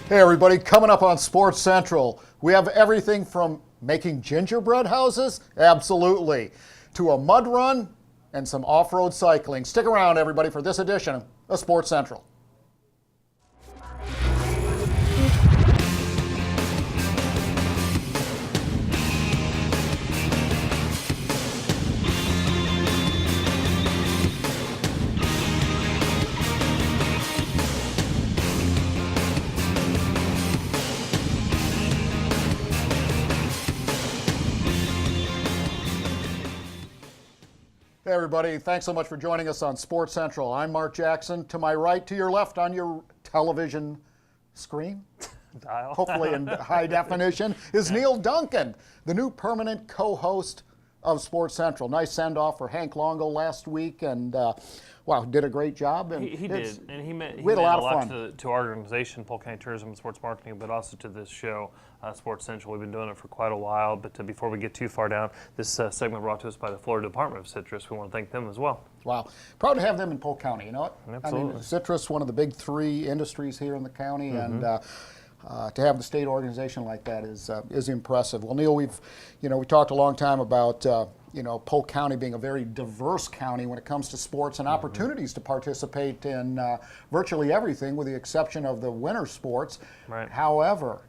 Hey everybody, coming up on Sports Central, we have everything from making gingerbread houses, absolutely, to a mud run and some off-road cycling. Stick around everybody for this edition of Sports Central. Hey everybody, thanks so much for joining us on Sports Central. I'm Mark Jackson. To my right, to your left on your television screen, dial, hopefully in high definition, is Neil Duncan, the new permanent co-host of Sports Central. Nice send-off for Hank Longo last week, and wow, did a great job. And he did, and he meant a lot of fun to our organization, Polk County Tourism and Sports Marketing, but also to this show, Sports Central. We've been doing it for quite a while, but before we get too far down, this segment brought to us by the Florida Department of Citrus. We want to thank them as well. Wow, proud to have them in Polk County. You know what? Absolutely. I mean, citrus, one of the big three industries here in the county, and to have the state organization like that is impressive. Well, Neil, we talked a long time about Polk County being a very diverse county when it comes to sports and opportunities to participate in virtually everything, with the exception of the winter sports. Right. However,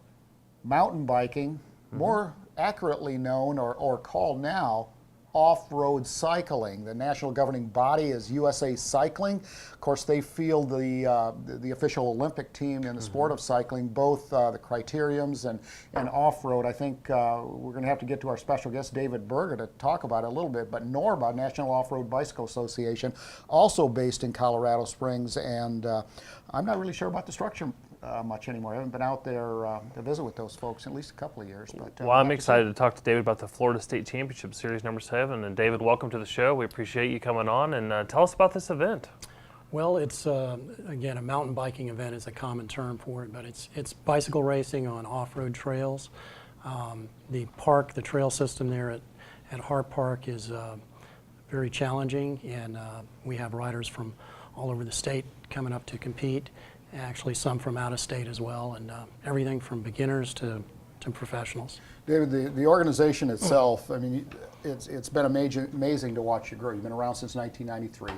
mountain biking, more accurately known or called now off-road cycling. The national governing body is USA Cycling. Of course, they field the official Olympic team in the sport of cycling, both the criteriums and off-road. I think we're going to have to get to our special guest, David Berger, to talk about it a little bit. But NORBA, National Off-Road Bicycle Association, also based in Colorado Springs, and I'm not really sure about the structure much anymore. I haven't been out there to visit with those folks in at least a couple of years. But well, I'm excited to talk to David about the Florida State Championship Series number 7. And David, welcome to the show. We appreciate you coming on, and tell us about this event. Well, it's again, a mountain biking event is a common term for it, but it's bicycle racing on off-road trails. The trail system there at Harpe Park is very challenging, and we have riders from all over the state coming up to compete. Actually, some from out of state as well, and everything from beginners to professionals. David, the organization itself, I mean, it's been amazing to watch you grow. You've been around since 1993.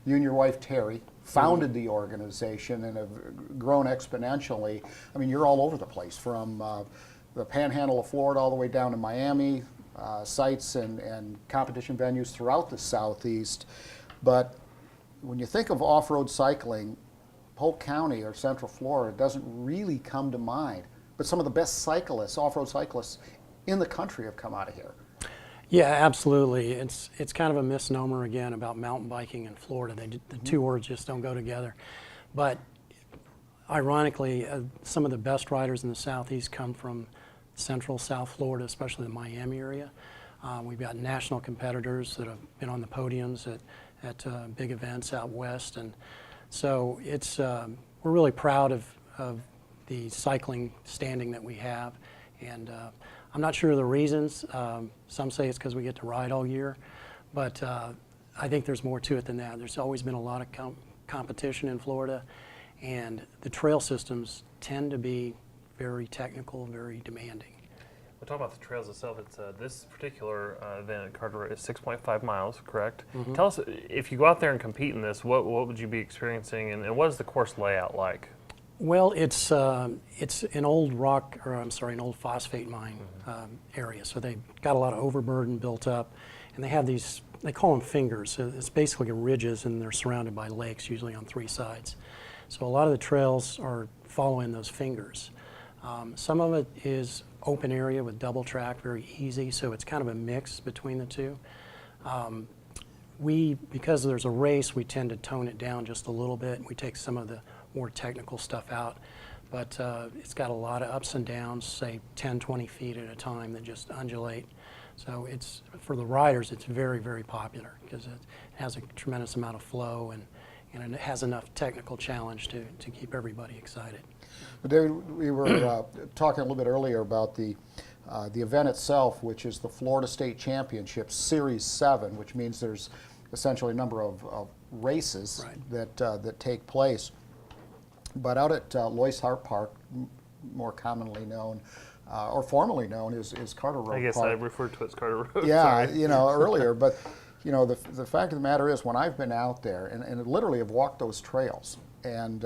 You and your wife, Terry, founded the organization and have grown exponentially. I mean, you're all over the place, from the panhandle of Florida all the way down to Miami, sites and competition venues throughout the Southeast. But when you think of off-road cycling, Polk County or Central Florida doesn't really come to mind, but some of the best cyclists, off-road cyclists in the country have come out of here. Yeah, absolutely. It's kind of a misnomer again about mountain biking in Florida. The two words just don't go together. But ironically, some of the best riders in the Southeast come from Central South Florida, especially the Miami area. We've got national competitors that have been on the podiums at big events out west, and so we're really proud of the cycling standing that we have, and I'm not sure of the reasons. Some say it's because we get to ride all year, but I think there's more to it than that. There's always been a lot of competition in Florida, and the trail systems tend to be very technical, very demanding. We'll talk about the trails itself. It's this particular event at Carteret is 6.5 miles, correct? Tell us, if you go out there and compete in this, what would you be experiencing, and what is the course layout like? Well, it's an old an old phosphate mine area. So they've got a lot of overburden built up, and they have these, they call them fingers. So it's basically ridges, and they're surrounded by lakes, usually on 3 sides. So a lot of the trails are following those fingers. Some of it is open area with double track, very easy, so it's kind of a mix between the two. Because there's a race, we tend to tone it down just a little bit. We take some of the more technical stuff out, but it's got a lot of ups and downs, say 10, 20 feet at a time that just undulate. So it's, for the riders, it's very, very popular because it has a tremendous amount of flow, and it has enough technical challenge to keep everybody excited. David, we were talking a little bit earlier about the event itself, which is the Florida State Championship Series 7, which means there's essentially a number of races that take place. But out at Loyce Harpe Park, more commonly known, or formerly known, is Carter Road I guess Park. I referred to it as Carter Road. Yeah, Sorry. earlier, but the fact of the matter is, when I've been out there and literally have walked those trails, and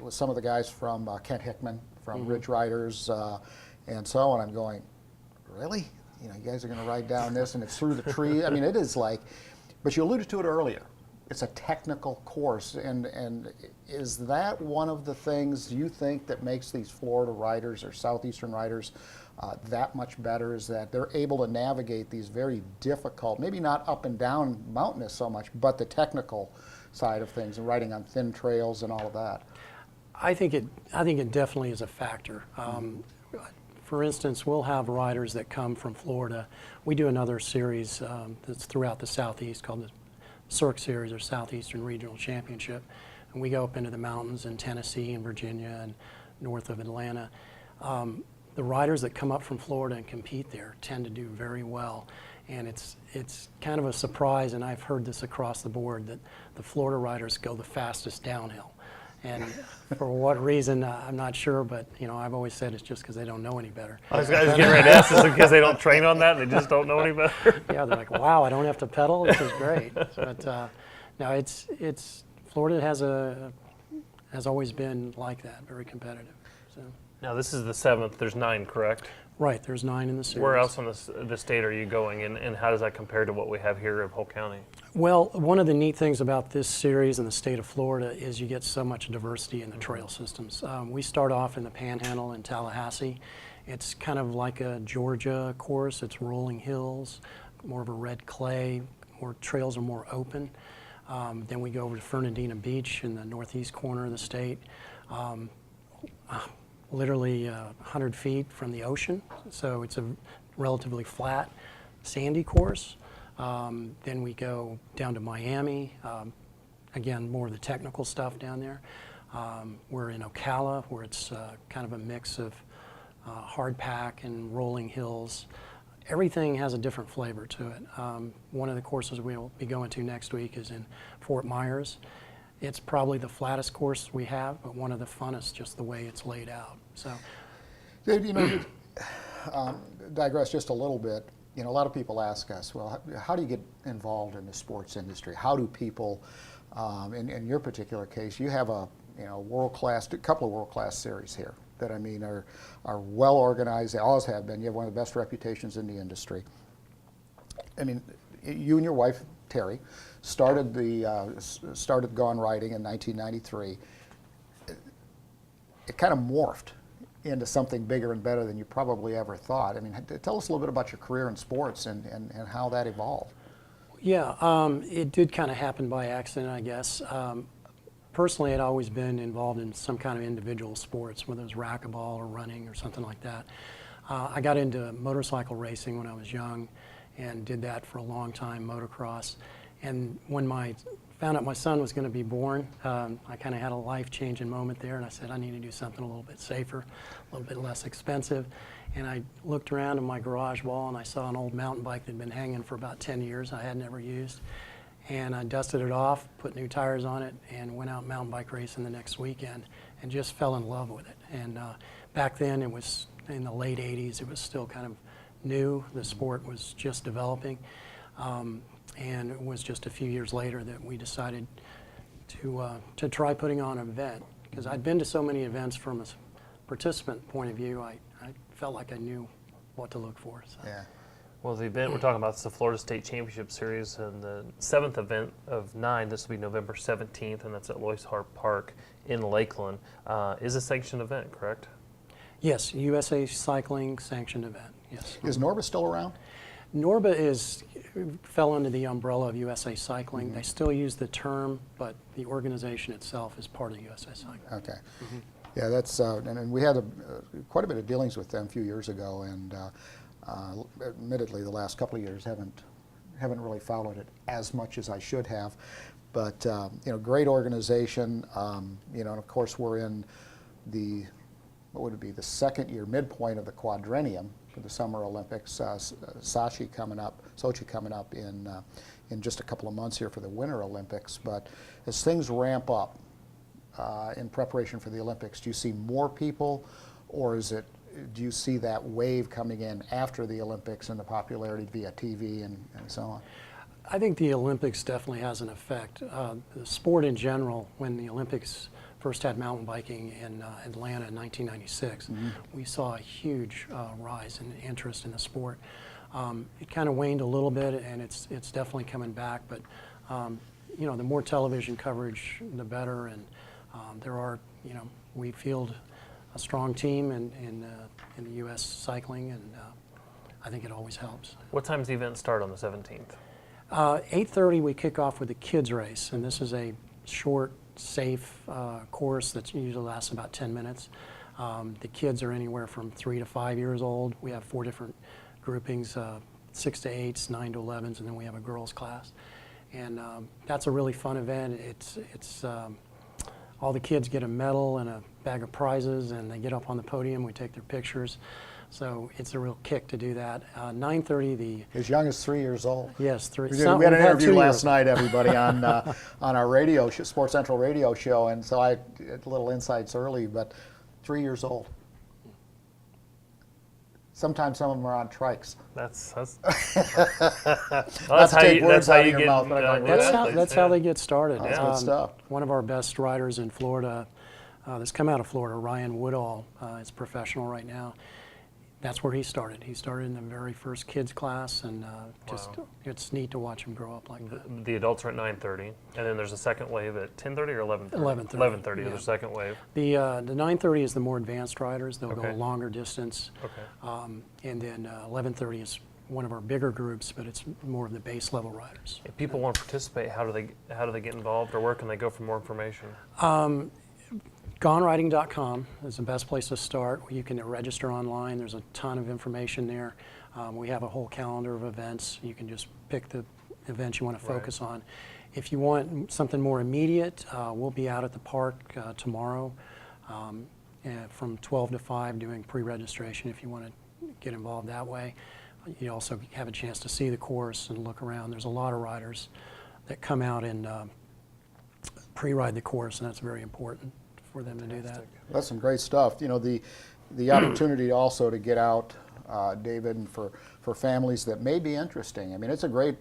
with some of the guys from Kent Hickman from Ridge Riders and so on, I'm going, really? You guys are going to ride down this, and it's through the tree. I mean, it is like, but you alluded to it earlier. It's a technical course, and is that one of the things you think that makes these Florida riders or Southeastern riders that much better, is that they're able to navigate these very difficult, maybe not up and down mountainous so much, but the technical side of things and riding on thin trails and all of that? I think it definitely is a factor. For instance, we'll have riders that come from Florida. We do another series that's throughout the Southeast called the Cirque Series, or Southeastern Regional Championship, and we go up into the mountains in Tennessee and Virginia and north of Atlanta. The riders that come up from Florida and compete there tend to do very well, and it's kind of a surprise, and I've heard this across the board, that the Florida riders go the fastest downhill. And for what reason, I'm not sure, but I've always said it's just because they don't know any better. I was getting ready to ask this because they don't train on that, they just don't know any better. Yeah, they're like, wow, I don't have to pedal. This is great. But no, it's Florida has always been like that, very competitive. So. Now this is the 7th. There's 9, correct? Right. There's 9 in the series. Where else on the state are you going, and how does that compare to what we have here of Whole County? Well, one of the neat things about this series in the state of Florida is you get so much diversity in the trail systems. We start off in the Panhandle in Tallahassee. It's kind of like a Georgia course. It's rolling hills, more of a red clay, where trails are more open. Then we go over to Fernandina Beach in the northeast corner of the state. Literally 100 feet from the ocean, so it's a relatively flat, sandy course. Then we go down to Miami, again, more of the technical stuff down there. We're in Ocala, where it's kind of a mix of hard pack and rolling hills. Everything has a different flavor to it. One of the courses we'll be going to next week is in Fort Myers. It's probably the flattest course we have, but one of the funnest, just the way it's laid out. So, Dave, digress just a little bit. A lot of people ask us, well, how do you get involved in the sports industry? How do people, in your particular case, you have a couple of world-class series here that are well organized. They always have been. You have one of the best reputations in the industry. You and your wife, Terry, started Gone Riding in 1993. It kind of morphed into something bigger and better than you probably ever thought. Tell us a little bit about your career in sports and how that evolved. Yeah, it did kind of happen by accident, I guess. Personally, I'd always been involved in some kind of individual sports, whether it was racquetball or running or something like that. I got into motorcycle racing when I was young and did that for a long time, motocross. And when found out my son was going to be born, I kind of had a life-changing moment there, and I said I need to do something a little bit safer, a little bit less expensive. And I looked around in my garage wall, and I saw an old mountain bike that had been hanging for about 10 years I had never used. And I dusted it off, put new tires on it, and went out mountain bike racing the next weekend, and just fell in love with it. And back then, it was in the late 80s, it was still kind of new. The sport was just developing. And it was just a few years later that we decided to try putting on an event. Because I'd been to so many events from a participant point of view, I felt like I knew what to look for. So. Yeah. Well, the event we're talking about is the Florida State Championship Series, and the 7th event of 9, this will be November 17th, and that's at Loyce Harpe Park in Lakeland. Is a sanctioned event, correct? Yes, USA Cycling sanctioned event, yes. Is Norba still around? Norba fell under the umbrella of USA Cycling. They still use the term, but the organization itself is part of USA Cycling. Okay. Yeah, that's and we had quite a bit of dealings with them a few years ago, and admittedly, the last couple of years haven't really followed it as much as I should have. But great organization. And of course, we're in the second year midpoint of the quadrennium for the Summer Olympics. Sochi coming up in just a couple of months here for the Winter Olympics. But as things ramp up in preparation for the Olympics, do you see more people or do you see that wave coming in after the Olympics and the popularity via TV and so on? I think the Olympics definitely has an effect. The sport in general, when the Olympics first had mountain biking in Atlanta in 1996, we saw a huge rise in interest in the sport. It kind of waned a little bit, and it's definitely coming back. But you know, the more television coverage, the better. And we field a strong team in the U.S. cycling, and I think it always helps. What time does the event start on the 17th? 8:30 we kick off with the kids race, and this is a short, safe course that usually lasts about 10 minutes. The kids are anywhere from 3 to 5 years old. We have 4 different groupings, 6 to 8s, 9 to 11s, and then we have a girls class. And that's a really fun event. It's all the kids get a medal and a bag of prizes, and they get up on the podium. We take their pictures. So it's a real kick to do that. 9:30, as young as 3 years old. Yes, 3. We had an interview last night, everybody, on our radio show, Sports Central radio show, and so I had little insights early, but 3 years old. Sometimes some of them are on trikes. That's Not to take words out of your get, mouth, but I That's how they get started. That's good stuff. One of our best riders in Florida, that's come out of Florida, Ryan Woodall, is professional right now. That's where he started. He started in the very first kids class, and it's neat to watch him grow up like that. The adults are at 9:30, and then there's a second wave at 10:30 or 11:30? 11:30. 11:30 Yeah. is the second wave. The 9:30 is the more advanced riders. They'll go Okay. a longer distance. Okay. And then 11:30 is one of our bigger groups, but it's more of the base level riders. If people want to participate, how do they get involved, or where can they go for more information? GoneRiding.com is the best place to start. You can register online. There's a ton of information there. We have a whole calendar of events. You can just pick the events you want to focus on. If you want something more immediate, we'll be out at the park tomorrow from 12 to 5 doing pre-registration if you want to get involved that way. You also have a chance to see the course and look around. There's a lot of riders that come out and pre-ride the course, and that's very important for them to do that. That's some great stuff. You know, the opportunity also to get out, David, and for families that may be interesting. I mean, it's a great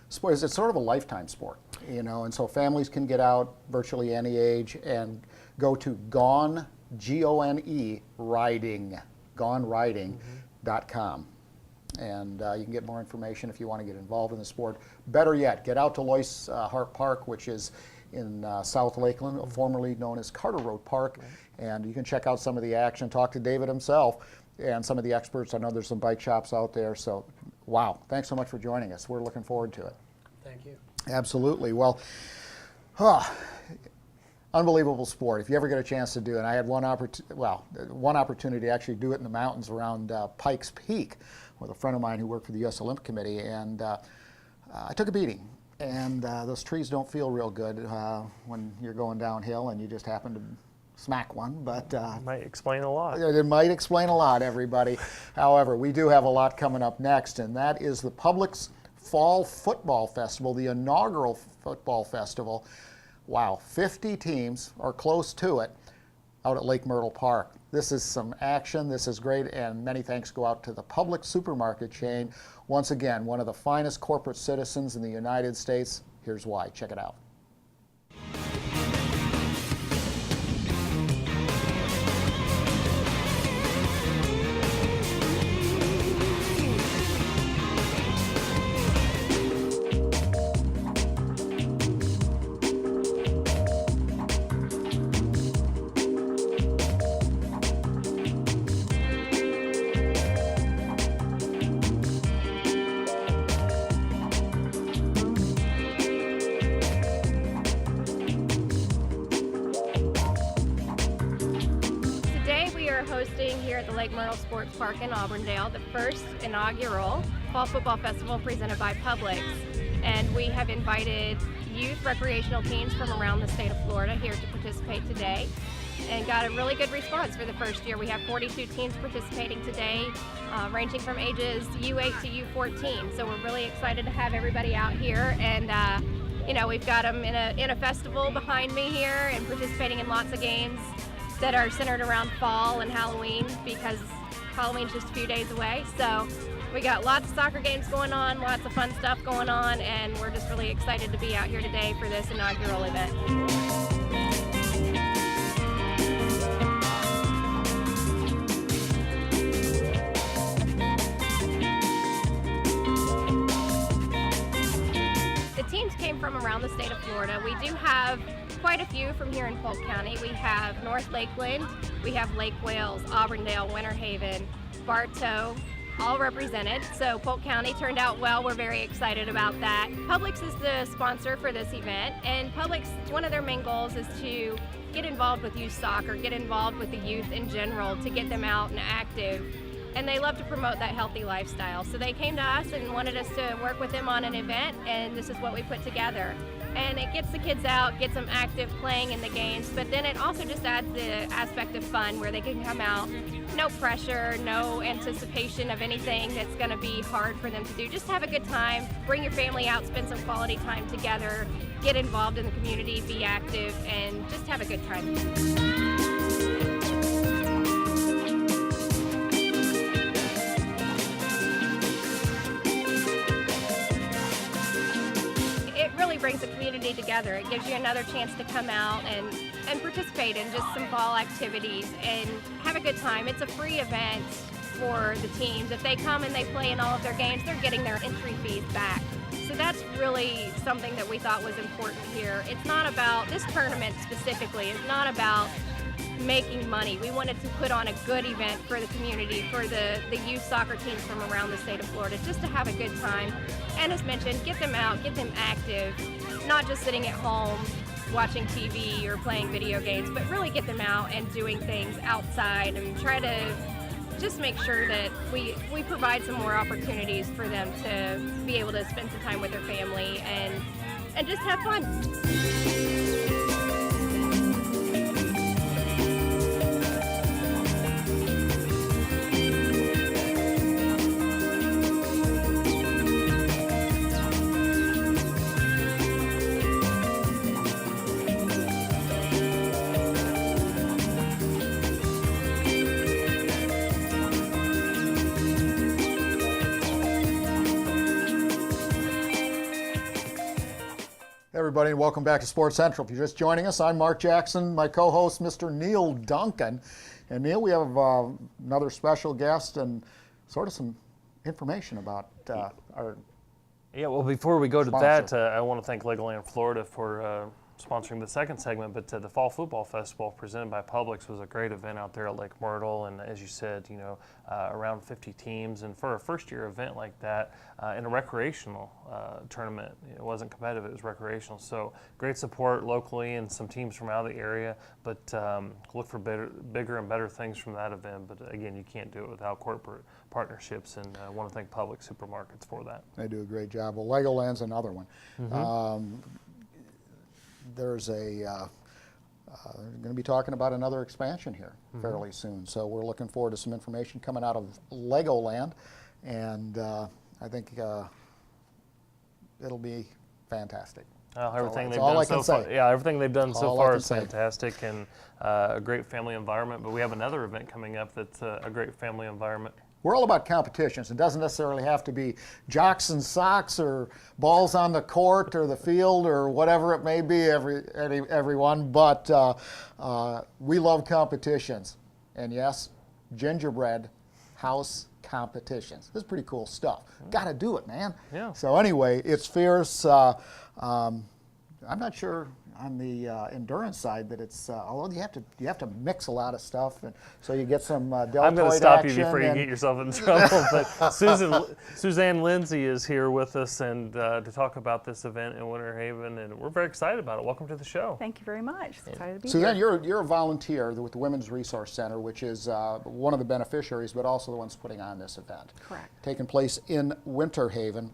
sport. It's sort of a lifetime sport, you know, and so families can get out virtually any age and go to Gone, G-O-N-E, Riding, GoneRiding.com. And you can get more information if you want to get involved in the sport. Better yet, get out to Loyce Harpe Park, which is in South Lakeland, formerly known as Carter Road Park, and you can check out some of the action, talk to David himself and some of the experts. I know there's some bike shops out there, so wow, thanks so much for joining us. We're looking forward to it. Thank you. Absolutely. Well, unbelievable sport. If you ever get a chance to do it, and I had one opportunity to actually do it in the mountains around Pikes Peak with a friend of mine who worked for the U.S. Olympic Committee, and I took a beating. And those trees don't feel real good when you're going downhill and you just happen to smack one. But Might explain a lot. it might explain a lot, everybody. However, we do have a lot coming up next, and that is the Publix Fall Football Festival, the inaugural football festival. Wow, 50 teams, or close to it, out at Lake Myrtle Park. This is some action. This is great, and many thanks go out to the Publix supermarket chain. Once again, one of the finest corporate citizens in the United States. Here's why. Check it out. hosting here at the Lake Myrtle Sports Park in Auburndale the first inaugural Fall Football Festival presented by Publix. And we have invited youth recreational teams from around the state of Florida here to participate today and got a really good response for the first year. We have 42 teams participating today, ranging from ages U8 to U14. So we're really excited to have everybody out here, and you know, we've got them in a festival behind me here and participating in lots of games. that are centered around fall and Halloween, because Halloween's just a few days away. So we got lots of soccer games going on, lots of fun stuff going on, and we're just really excited to be out here today for this inaugural event. The teams came from around the state of Florida. We do have quite a few from here in Polk County. We have North Lakeland, we have Lake Wales, Auburndale, Winter Haven, Bartow, all represented. So Polk County turned out well. We're very excited about that. Publix is the sponsor for this event, and Publix, one of their main goals is to get involved with youth soccer, get involved with the youth in general, to get them out and active. And they love to promote that healthy lifestyle. So they came to us and wanted us to work with them on an event, and this is what we put together. And it gets the kids out, gets them active playing in the games, but then it also just adds the aspect of fun where they can come out, no pressure, no anticipation of anything that's going to be hard for them to do. Just have a good time, bring your family out, spend some quality time together, get involved in the community, be active, and just have a good time. Brings the community together. It gives you another chance to come out and participate in just some fall activities and have a good time. It's a free event for the teams. If they come and they play in all of their games, they're getting their entry fees back. So that's really something that we thought was important here. It's not about, this tournament specifically is not about making money. We wanted to put on a good event for the community, for the youth soccer teams from around the state of Florida, just to have a good time. And as mentioned, get them out, get them active, not just sitting at home watching TV or playing video games, but really get them out and doing things outside and try to just make sure that we provide some more opportunities for them to be able to spend some time with their family and just have fun. Everybody, and welcome back to Sports Central. If you're just joining us, I'm Mark Jackson, my co-host, Mr. Neil Duncan. And Neil, we have another special guest and sort of some information about our Yeah, well, before we go to sponsor. that, I want to thank Lakeland, Florida for sponsoring the second segment, but the Fall Football Festival presented by Publix was a great event out there at Lake Myrtle, and as you said, you know, around 50 teams, and for a first-year event like that, in a recreational tournament, it wasn't competitive, it was recreational, so great support locally and some teams from out of the area, but look for bigger and better things from that event, but again, you can't do it without corporate partnerships, and I want to thank Publix Supermarkets for that. They do a great job. Well, Legoland's another one. Mm-hmm. There's they're going to be talking about another expansion here fairly soon. So we're looking forward to some information coming out of Legoland, and I think it'll be fantastic. Well, everything That's they've all done I can so far, say. yeah, everything they've done so All I far can is say. fantastic, and a great family environment. But we have another event coming up that's a great family environment. We're all about competitions. It doesn't necessarily have to be jocks and socks or balls on the court or the field or whatever it may be, everyone, but we love competitions. And yes, Gingerbread house competitions. This is pretty cool stuff. Got to do it, man. Yeah. So anyway, it's fierce. I'm not sure on the endurance side that it's, although you have to mix a lot of stuff, and so you get some deltoid I'm going to stop you action before you get yourself in trouble. But Suzanne Lindsay is here with us and to talk about this event in Winter Haven, and we're very excited about it. Welcome to the show. Thank you very much. Excited to be Suzanne, here. you're a volunteer with the Women's Resource Center, which is one of the beneficiaries, but also the ones putting on this event. Correct. Taking place in Winter Haven.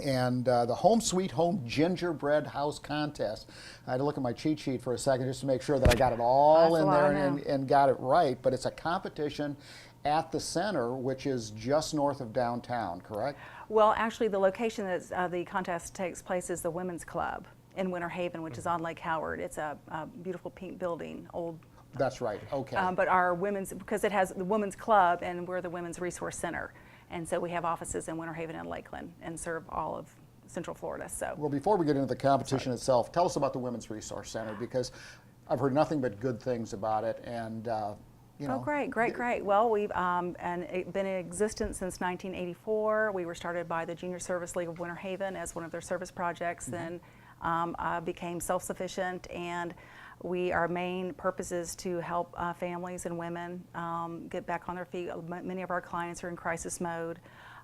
And the Home Sweet Home Gingerbread House Contest. I had to look at my cheat sheet for a second just to make sure that I got it all That's in a lot there now. and got it right. But it's a competition at the center, which is just north of downtown, correct? Well, actually, the location that the contest takes place is the Women's Club in Winter Haven, which is on Lake Howard. It's a beautiful pink building, old That's right. Okay. But our women's, because it has the women's club and we're the Women's Resource Center. And so we have offices in Winter Haven and Lakeland and serve all of Central Florida. So. Well, before we get into the competition itself, tell us about the Women's Resource Center, because I've heard nothing but good things about it, and you know. Oh, great. Well, we've been in existence since 1984. We were started by the Junior Service League of Winter Haven as one of their service projects, then became self-sufficient, and our main purpose is to help families and women get back on their feet. Many of our clients are in crisis mode.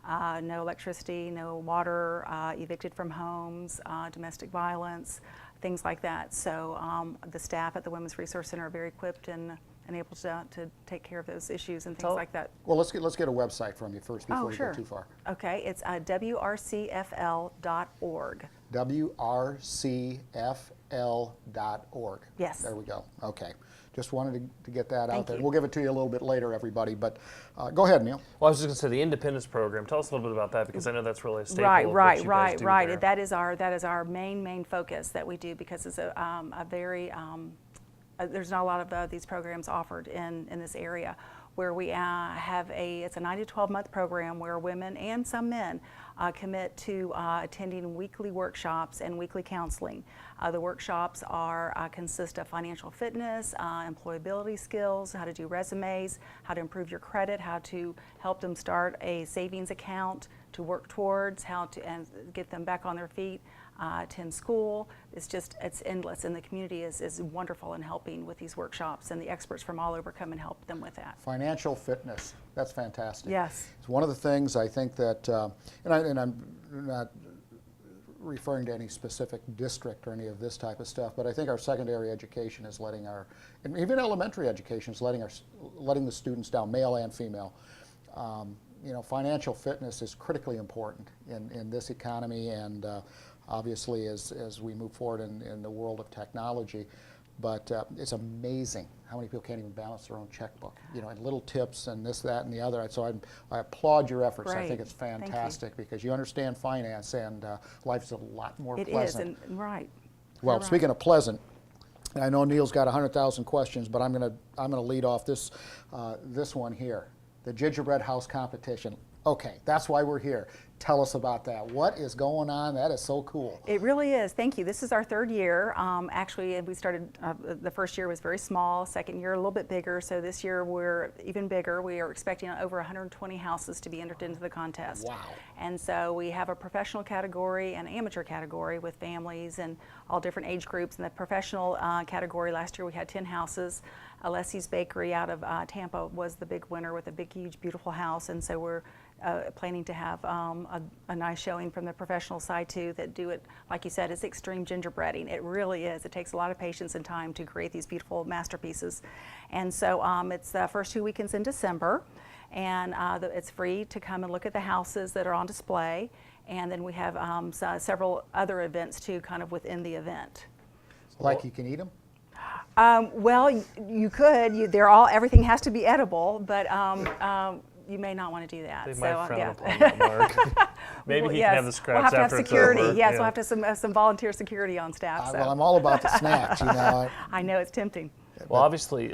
No electricity, no water, evicted from homes, domestic violence, things like that. So the staff at the Women's Resource Center are very equipped and able to take care of those issues and things like that. Well, let's get a website from you first before we sure. go too far. Okay, it's wrcfl.org. wrcfl.org. Yes. There we go. Okay. Just wanted to get that out Thank there. you. We'll give it to you a little bit later, everybody, but go ahead, Neil. Well, I was just going to say the Independence Program. Tell us a little bit about that, because I know that's really a staple Right. of what you guys do there. That is our main focus that we do, because it's a very there's not a lot of these programs offered in this area, where we it's a 9 to 12 month program where women and some men commit to attending weekly workshops and weekly counseling. The workshops consist of financial fitness, employability skills, how to do resumes, how to improve your credit, how to help them start a savings account to work towards, and get them back on their feet, attend school. It's endless, and the community is wonderful in helping with these workshops, and the experts from all over come and help them with that. Financial fitness. That's fantastic. Yes. It's one of the things I think that, and I'm not referring to any specific district or any of this type of stuff, but I think our secondary education is letting and even elementary education is letting the students down, male and female. You know, financial fitness is critically important in this economy, and obviously as we move forward in the world of technology. But it's amazing how many people can't even balance their own checkbook, you know, and little tips and this, that, and the other. So I applaud your efforts. Great. I think it's fantastic because you understand finance, and life's a lot more It pleasant. is, and right. Well, You're speaking of pleasant, I know Neil's got 100,000 questions, but I'm gonna lead off this one here, the Gingerbread House competition. Okay, that's why we're here. Tell us about that. What is going on? That is so cool. It really is. Thank you. This is our third year. Actually, we started, the first year was very small, second year a little bit bigger, so this year we're even bigger. We are expecting over 120 houses to be entered into the contest. Wow. And so we have a professional category and amateur category with families and all different age groups. In the professional category, last year we had 10 houses. Alessi's Bakery out of Tampa was the big winner with a big, huge, beautiful house, and so we're planning to have a nice showing from the professional side too, that do it, like you said, it's extreme gingerbreading. It really is. It takes a lot of patience and time to create these beautiful masterpieces. And so it's the first 2 weekends in December, and it's free to come and look at the houses that are on display. And then we have several other events too, kind of within the event. Like you can eat them? Well, you could. Everything has to be edible, but you may not want to do that. They so, might frown yeah. upon that, Mark. Maybe Well, he yes. can have the scraps We'll have to have after security. it's over. Yes, we'll have to have some volunteer security on staff. So. Well, I'm all about the snacks, you know. I know it's tempting. Well, obviously,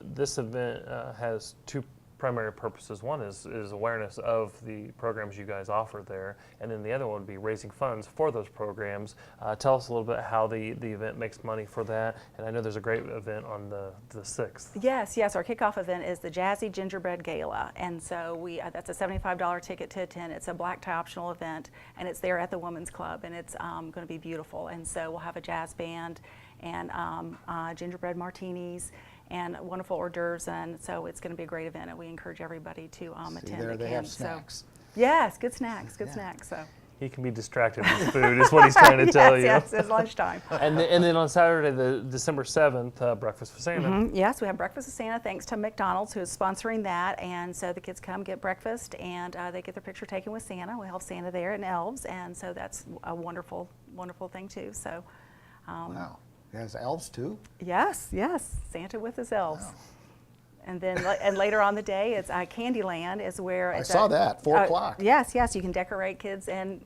this event has two primary purposes. One is awareness of the programs you guys offer there, and then the other one would be raising funds for those programs. Tell us a little bit how the event makes money for that, and I know there's a great event on the 6th. Yes, our kickoff event is the Jazzy Gingerbread Gala, and so that's a $75 ticket to attend. It's a black tie optional event, and it's there at the Women's Club, and it's going to be beautiful. And so we'll have a jazz band and gingerbread martinis and wonderful hors d'oeuvres, and so it's going to be a great event, and we encourage everybody to attend. There that they can. have snacks. So, yes, good snacks, snacks. So. He can be distracted with food, is what he's trying to tell you. Yes, it's lunchtime. And then on Saturday, the December 7th, Breakfast with Santa. Mm-hmm. Yes, we have Breakfast with Santa, thanks to McDonald's, who is sponsoring that. And so the kids come get breakfast, and they get their picture taken with Santa. We have Santa there and elves, and so that's a wonderful, wonderful thing too. So, Wow. It has elves too? Yes, Santa with his elves. Wow. And then and later on the day, it's Candyland is where I saw that, 4 o'clock. Yes, you can decorate kids and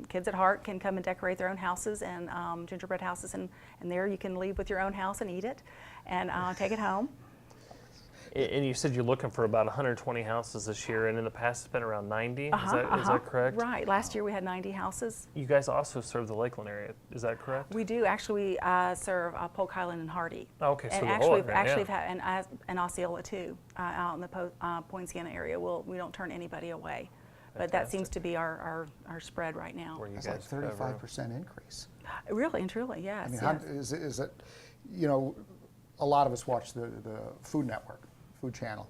kids at heart can come and decorate their own houses and gingerbread houses, and there you can leave with your own house and eat it and take it home. And you said you're looking for about 120 houses this year, and in the past it's been around 90. Is that correct? Right. Last year we had 90 houses. You guys also serve the Lakeland area. Is that correct? We do. Actually, we serve Polk Highland and Hardy. Oh, okay, so and the actually, whole we've area, actually yeah. had and Osceola too, out in the Poinciana area. We don't turn anybody away, but that seems to be our spread right now. Where you That's guys like cover. 35% increase. Really and truly, yes. I mean, yes. is it, you know, a lot of us watch the Food Network, Food Channel,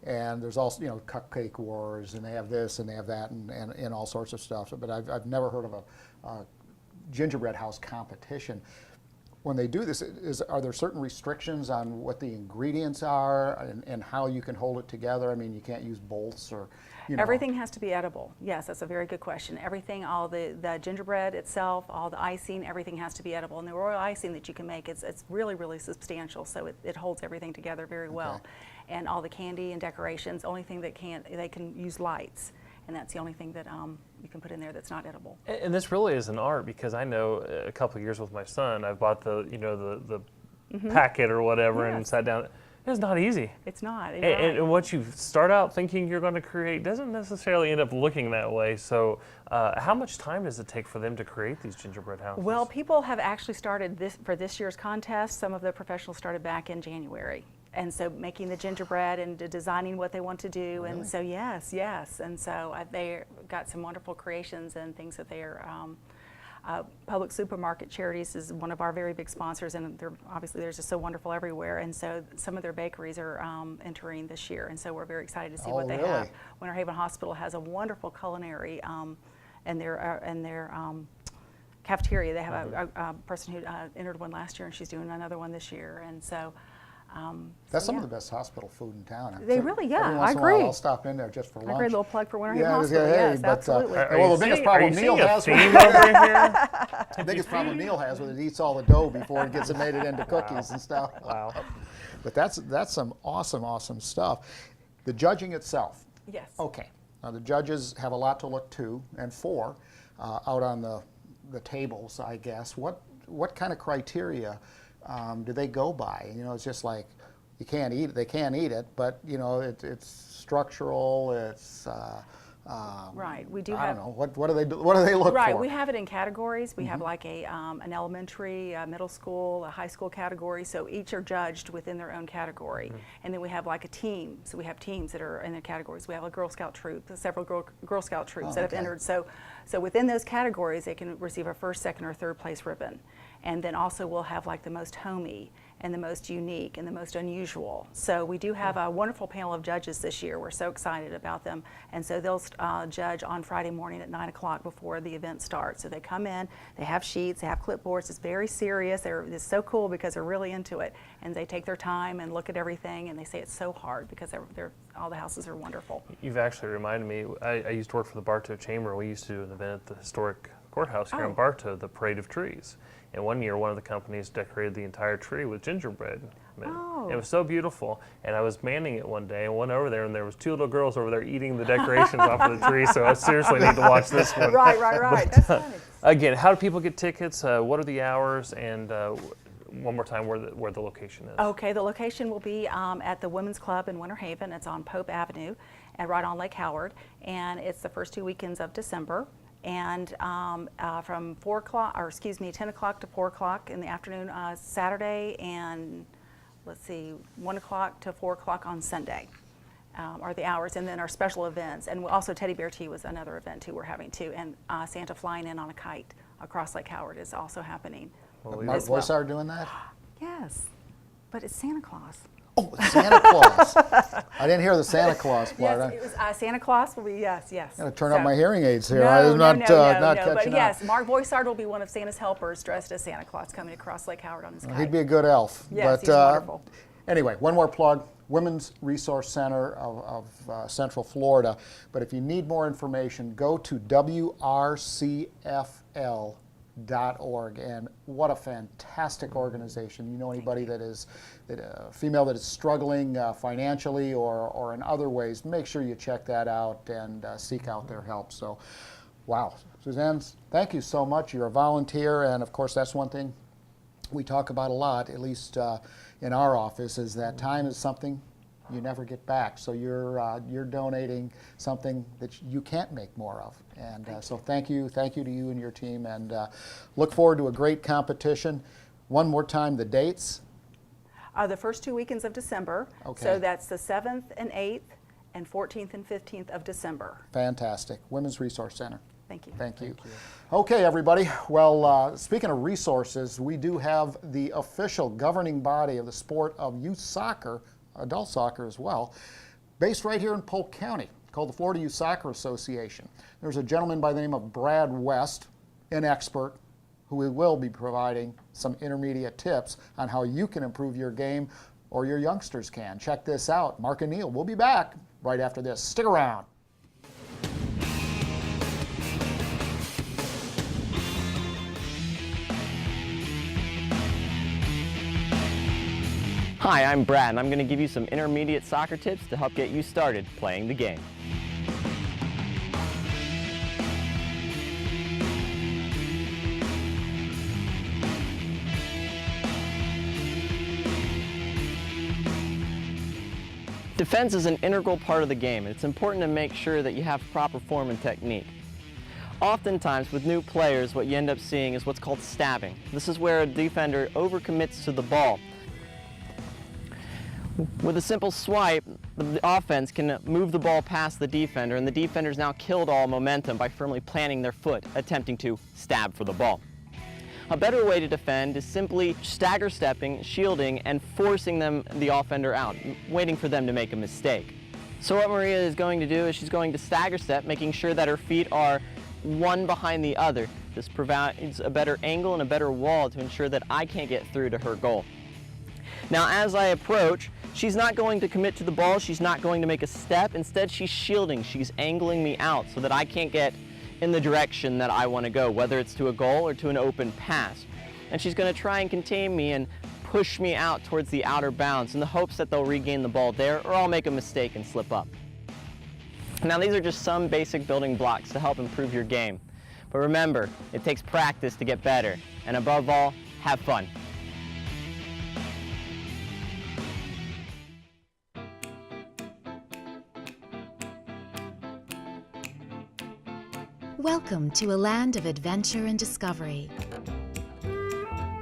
and there's also, you know, Cupcake Wars, and they have this and they have that and all sorts of stuff, but I've never heard of a gingerbread house competition. When they do this, are there certain restrictions on what the ingredients are and how you can hold it together? I mean, you can't use bolts or, you know. Everything has to be edible. Yes, that's a very good question. Everything, all the gingerbread itself, all the icing, everything has to be edible. And the royal icing that you can make, it's really, really substantial, so it holds everything together very well. Okay. And all the candy and decorations, only thing that they can use lights. And that's the only thing that you can put in there that's not edible. And this really is an art, because I know a couple of years with my son, I've bought the packet or whatever and Yes. sat down. It's not easy. It's not. And what you start out thinking you're going to create doesn't necessarily end up looking that way. So how much time does it take for them to create these gingerbread houses? Well, people have actually started for this year's contest. Some of the professionals started back in January. And so making the gingerbread and designing what they want to do. Really? And so yes. And so they got some wonderful creations and things that they are, Public Supermarket Charities is one of our very big sponsors, and obviously they're just so wonderful everywhere. And so some of their bakeries are entering this year, and so we're very excited to see what they really? have. Winter Haven Hospital has a wonderful culinary in their cafeteria. They have a person who entered one last year, and she's doing another one this year. And so That's some of the best hospital food in town. They really, yeah, Every once I in a while, agree. I'll stop in there just for lunch. A great little plug for Winter Yeah, Haven Hospital. hey, Yes, but, absolutely. well, the biggest problem Neil has theme over here? the biggest problem Neil has with it eats all the dough before it gets it made it into cookies and stuff. Wow. But that's some awesome stuff. The judging itself. Yes. Okay. Now the judges have a lot to look to and for out on the tables, I guess. What kind of criteria do they go by? You know, it's just like you can't eat it. They can't eat it, but you know, it's structural. It's Right. We do I have. don't know. What do they do? What do they look Right, for? we have it in categories. We have like an elementary, a middle school, a high school category. So each are judged within their own category. And then we have like a team. So we have teams that are in their categories. We have a Girl Scout troop, several Girl Scout troops that have okay. entered. So within those categories, they can receive a first, second, or third place ribbon. And then also we'll have like the most homey and the most unique and the most unusual. So we do have a wonderful panel of judges this year. We're so excited about them. And so they'll judge on Friday morning at 9 o'clock before the event starts. So they come in, they have sheets, they have clipboards. It's very serious. It's so cool because they're really into it. And they take their time and look at everything, and they say it's so hard because all the houses are wonderful. You've actually reminded me, I used to work for the Bartow Chamber. We used to do an event at the historic courthouse here in Bartow, the Parade of Trees. And one year, one of the companies decorated the entire tree with gingerbread. Oh. It was so beautiful. And I was manning it one day and went over there, and there was two little girls over there eating the decorations off of the tree. So I seriously need to watch this one. Right. That's funny. Again, how do people get tickets? What are the hours? And one more time, where the location is. Okay, the location will be at the Women's Club in Winter Haven. It's on Pope Avenue and right on Lake Howard. And it's the first 2 weekends of December. And from 10 o'clock to 4 o'clock in the afternoon Saturday, and 1 o'clock to 4 o'clock on Sunday are the hours. And then our special events, and also Teddy Bear Tea was another event too we're having too, and Santa flying in on a kite across Lake Howard is also happening. Mark Loyce are doing that? Yes, but it's Santa Claus. Oh, Santa Claus. I didn't hear the Santa Claus part. Yes, it was, Santa Claus will be, yes. I'm going to turn up my hearing aids here. No, I'm not but catching yes, up. Mark Boisard will be one of Santa's helpers dressed as Santa Claus coming across Lake Howard on his kite. He'd be a good elf. Yes, but, he's wonderful. Anyway, one more plug, Women's Resource Center of Central Florida. But if you need more information, go to WRCFL.org, and what a fantastic organization. You know anybody that is female that is struggling financially or in other ways, make sure you check that out and seek out their help. So Wow. Suzanne, thank you so much. You're a volunteer, and of course that's one thing we talk about a lot, at least in our office, is that time is something you never get back. So you're donating something that you can't make more of. And so thank you to you and your team, and look forward to a great competition. One more time, the dates. The first 2 weekends of December. Okay. So that's the 7th and 8th and 14th and 15th of December. Fantastic. Women's Resource Center. Thank you. Thank you. Okay, everybody. Well, speaking of resources, we do have the official governing body of the sport of youth soccer, adult soccer as well, based right here in Polk County, called the Florida Youth Soccer Association. There's a gentleman by the name of Brad West, an expert, who will be providing some intermediate tips on how you can improve your game, or your youngsters can. Check this out. Mark and Neil will be back right after this. Stick around. Hi, I'm Brad, and I'm going to give you some intermediate soccer tips to help get you started playing the game. Defense is an integral part of the game, and it's important to make sure that you have proper form and technique. Oftentimes, with new players, what you end up seeing is what's called stabbing. This is where a defender overcommits to the ball. With a simple swipe, the offense can move the ball past the defender, and the defender's now killed all momentum by firmly planting their foot, attempting to stab for the ball. A better way to defend is simply stagger stepping, shielding, and forcing the offender out, waiting for them to make a mistake. So what Maria is going to do is she's going to stagger step, making sure that her feet are one behind the other. This provides a better angle and a better wall to ensure that I can't get through to her goal. Now, as I approach, she's not going to commit to the ball, she's not going to make a step. Instead, she's shielding, she's angling me out so that I can't get in the direction that I want to go, whether it's to a goal or to an open pass. And she's going to try and contain me and push me out towards the outer bounds in the hopes that they'll regain the ball there, or I'll make a mistake and slip up. Now, these are just some basic building blocks to help improve your game. But remember, it takes practice to get better, and above all, have fun. Welcome to a land of adventure and discovery.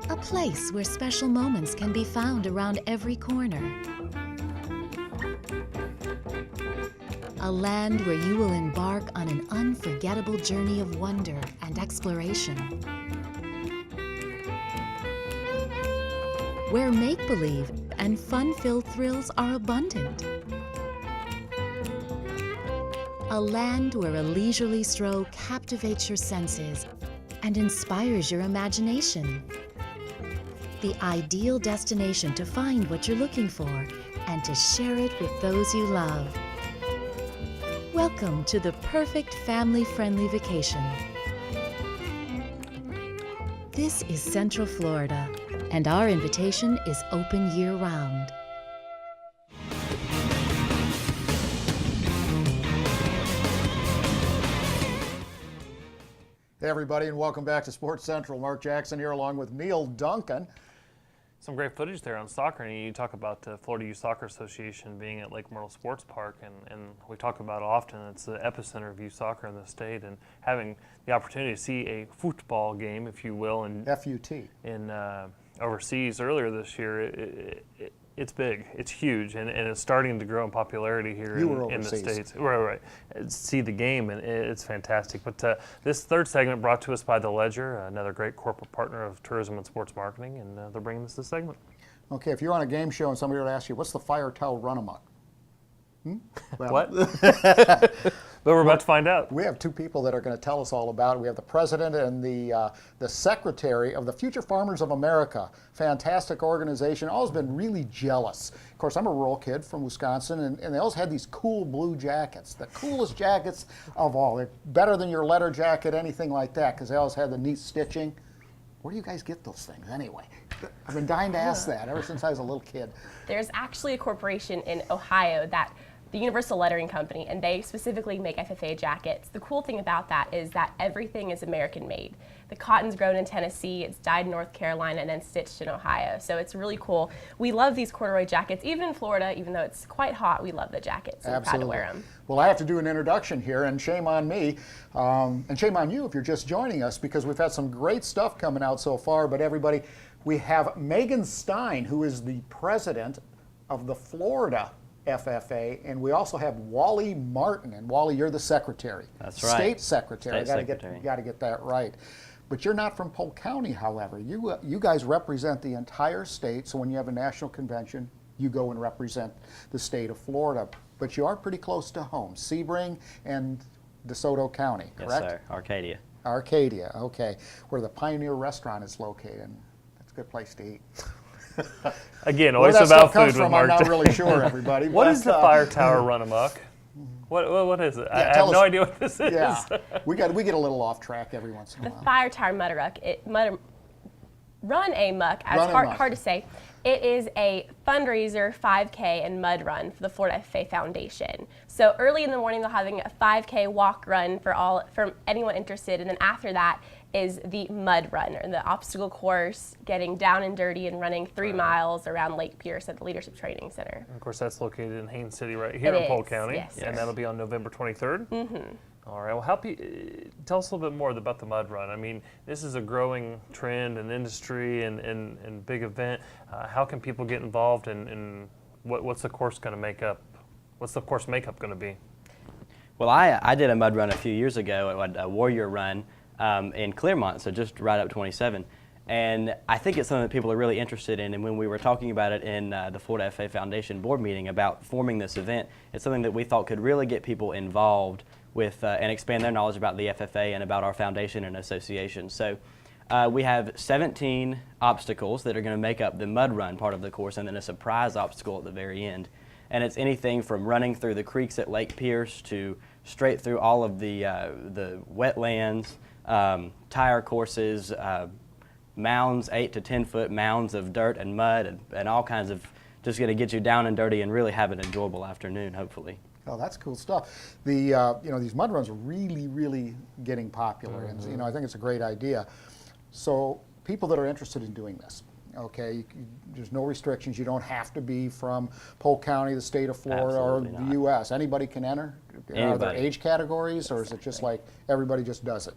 A place where special moments can be found around every corner. A land where you will embark on an unforgettable journey of wonder and exploration. Where make-believe and fun-filled thrills are abundant. A land where a leisurely stroll captivates your senses and inspires your imagination. The ideal destination to find what you're looking for and to share it with those you love. Welcome to the perfect family-friendly vacation. This is Central Florida, and our invitation is open year-round. Hey everybody, and welcome back to Sports Central. Mark Jackson here along with Neil Duncan. Some great footage there on soccer, and you talk about the Florida Youth Soccer Association being at Lake Myrtle Sports Park, and we talk about it often. It's the epicenter of youth soccer in the state, and having the opportunity to see a football game, if you will, in FUT. In overseas earlier this year, it's big, it's huge, and it's starting to grow in popularity here in the States. Right. See the game, and it's fantastic. But this third segment brought to us by The Ledger, another great corporate partner of tourism and sports marketing, and they're bringing us this segment. Okay, if you're on a game show and somebody would ask you, what's the Firetower Run-A-Muck? Well, What? But we're about to find out. We have two people that are going to tell us all about it. We have the president and the secretary of the Future Farmers of America. Fantastic organization. Always been really jealous. Of course, I'm a rural kid from Wisconsin, and they always had these cool blue jackets, the coolest jackets of all. They're better than your letter jacket, anything like that, because they always had the neat stitching. Where do you guys get those things anyway? I've been dying to ask that ever since I was a little kid. There's actually a corporation in Ohio that the Universal Lettering Company, and they specifically make FFA jackets. The cool thing about that is that everything is American made. The cotton's grown in Tennessee, it's dyed in North Carolina, and then stitched in Ohio. So it's really cool. We love these corduroy jackets, even in Florida, even though it's quite hot, we love the jackets, and we're proud to wear them. Well, I have to do an introduction here, and shame on me, and shame on you if you're just joining us, because we've had some great stuff coming out so far. But everybody, we have Megan Stein, who is the president of the Florida FFA, and we also have Wally Martin. And Wally, you're the secretary. That's right. State secretary. State secretary. Got to get that right. But you're not from Polk County, however. You guys represent the entire state, so when you have a national convention, you go and represent the state of Florida. But you are pretty close to home, Sebring and DeSoto County, correct? Yes, sir. Arcadia. Arcadia, okay, where the Pioneer Restaurant is located. That's a good place to eat. Again, Where always that about stuff comes food with from, Mark. I'm not really sure, everybody. What but, is the Firetower Run-A-Muck? What is it? I have tell no us. idea what this is. Yeah, we get a little off track every once in a The while. Firetower Run-A-Muck, as Run-A-Muck. hard to say. It is a fundraiser 5K and mud run for the Florida FFA Foundation. So early in the morning, they're having a 5K walk run for anyone interested, and then after that is the mud run, or the obstacle course, getting down and dirty and running 3 miles around Lake Pierce at the Leadership Training Center. Of course, that's located in Haines City right here It in Polk is, County. yes, And sir. that'll be on November 23rd? Mm-hmm. All right. Well, tell us a little bit more about the mud run. I mean, this is a growing trend and industry and big event. How can people get involved, and what's the course going to make up? What's the course makeup going to be? Well, I did a mud run a few years ago, a Warrior Run in Clearmont, so just right up 27. And I think it's something that people are really interested in. And when we were talking about it in the Florida FFA Foundation board meeting about forming this event, it's something that we thought could really get people involved with and expand their knowledge about the FFA and about our foundation and association. So we have 17 obstacles that are going to make up the mud run part of the course, and then a surprise obstacle at the very end. And it's anything from running through the creeks at Lake Pierce to straight through all of the wetlands, tire courses, mounds, 8 to 10 foot mounds of dirt and mud, and all kinds of, just going to get you down and dirty and really have an enjoyable afternoon, hopefully. Oh, that's cool stuff. These mud runs are really getting popular, and I think it's a great idea. So people that are interested in doing this, okay, there's no restrictions. You don't have to be from Polk County, the state of Florida, Absolutely or not. the U.S. Anybody can enter. Are there Anybody. age categories, or is it just like everybody just does it?